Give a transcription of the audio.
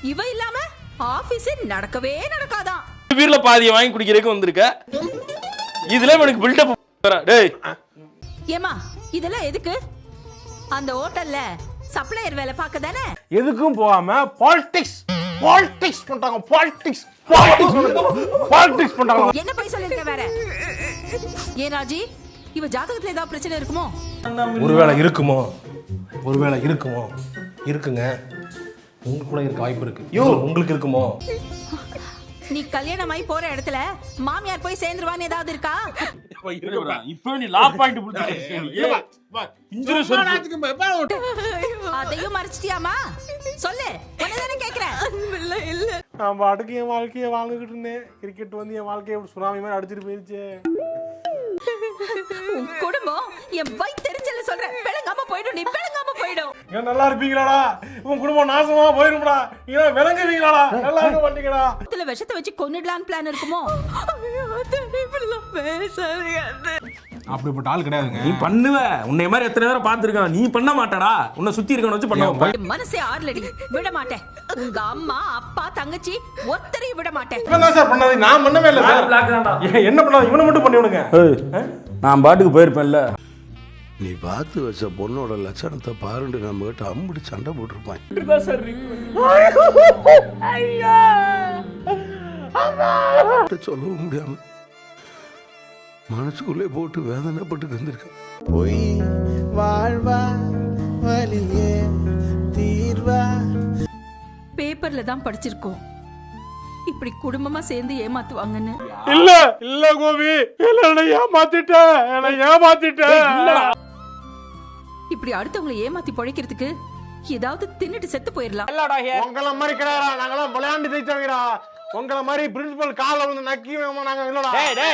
இவ இல்லாம ஆபீஸ் நடக்கவே நடக்காதான். பீர்ல பாதியை வாங்கி குடிக்கிறதுக்கு வந்திருக்க. இதுல எனக்கு பில்டப். டேய் ஏமா இதெல்லாம் எதுக்கு? அந்த ஹோட்டல்ல சப்ளையர் வேலை பார்க்க தானே. எதுக்கும் போகாம பாலிடிக்ஸ் பண்றாங்க. பாலிடிக்ஸ் பண்றாங்க. என்ன போய் சொல்லிருக்க வேற? ஏன் ராஜி, இவ ஜாதகத்துல ஏதாவது பிரச்சனை இருக்குமோ? ஒருவேளை இருக்குமோ இருக்குங்க. உங்களுக்கு கூட இருக்க வாய்ப்பு இருக்கு. உங்களுக்கு இருக்குமோ? நீ கல்யாணமாயி போற இடத்துல மாமியார் போய் சேர்ந்துருவான்னு ஏதாவது இருக்கா? இப்போ நீ லா பாயிண்ட் அதையும் மறைச்சிட்டியாமா? சொல்லு, உன்னதானே கேக்குறேன். நான் பாட்டுக்கு என் வாழ்க்கையை வாழ்ந்துகிட்டு இருந்தேன். கிரிக்கெட் வந்து என் வாழ்க்கையை சுனாமி மாதிரி அடிச்சிட்டு போயிருச்சு. உன் குடும்பம் என் வயித்தெரிச்சல சொல்றேன். விளங்காம போயிடும். நீ விளங்காம போயிடும். ஏன் நல்லா இருப்பீங்களாடா? உன் குடும்பம் நாசமா போயிரும்டா. நீங்க விளங்குவீங்களாடா? நல்லா இருக்க மாட்டீங்கடா. இதுல விஷத்தை வச்சு கொன்னுடலான்னு பிளான் இருக்குமோ? அப்படிப்பட்ட ஆள் கிடையாதுங்க. நீ பண்ணுவ. உன்னை மாதிரி எத்தனை பேரை பார்த்திருக்கான். நீ பண்ண மாட்டடா. உன்னை சுத்தி இருக்கவன வச்சு பண்ணுவ. மனசே ஆறலடி. விட மாட்டேன். உங்க அம்மா அப்பா தங்கச்சி ஒருத்தரையும் விட மாட்டேன். இவன் சார் பண்ணாது. நான் பண்ணவே இல்லை சார். என்ன பண்ணாது? இவனை மட்டும் பண்ணி விடுங்க. நான் பாட்டுக்கு போயிருப்பேன்ல. நீ பார்த்து வச்ச பொண்ணோட லட்சணத்தை பாருண்டு நம்ம கிட்ட அம்புடி சண்டை போட்டிருப்பான். சொல்லவும் முடியாம மனசுக்குள்ளே போட்டு வேதனைப்பட்டு வந்திருக்கேன். பொய் வாழ்வா வலியே தீர்வா. பேப்பர்ல தான் படிச்சிருக்கோம் இப்படி குடும்பமா சேர்ந்து ஏமாத்துவாங்கன்னு. இல்ல கோபி, என்னை ஏமாத்திட்டேன். இப்படி அடுத்தவங்களை ஏமாத்தி பொழைக்கிறதுக்கு ஏதாவது தின்னுட்டு செத்து போயிடலாம். உங்களை மாதிரி கிடையாதா? நாங்களாம் விளையாண்டு ஜெயிச்சவங்கடா. உங்களை மாதிரி பிரின்சிபல் கால வந்து நக்கி நாங்க இல்லடா.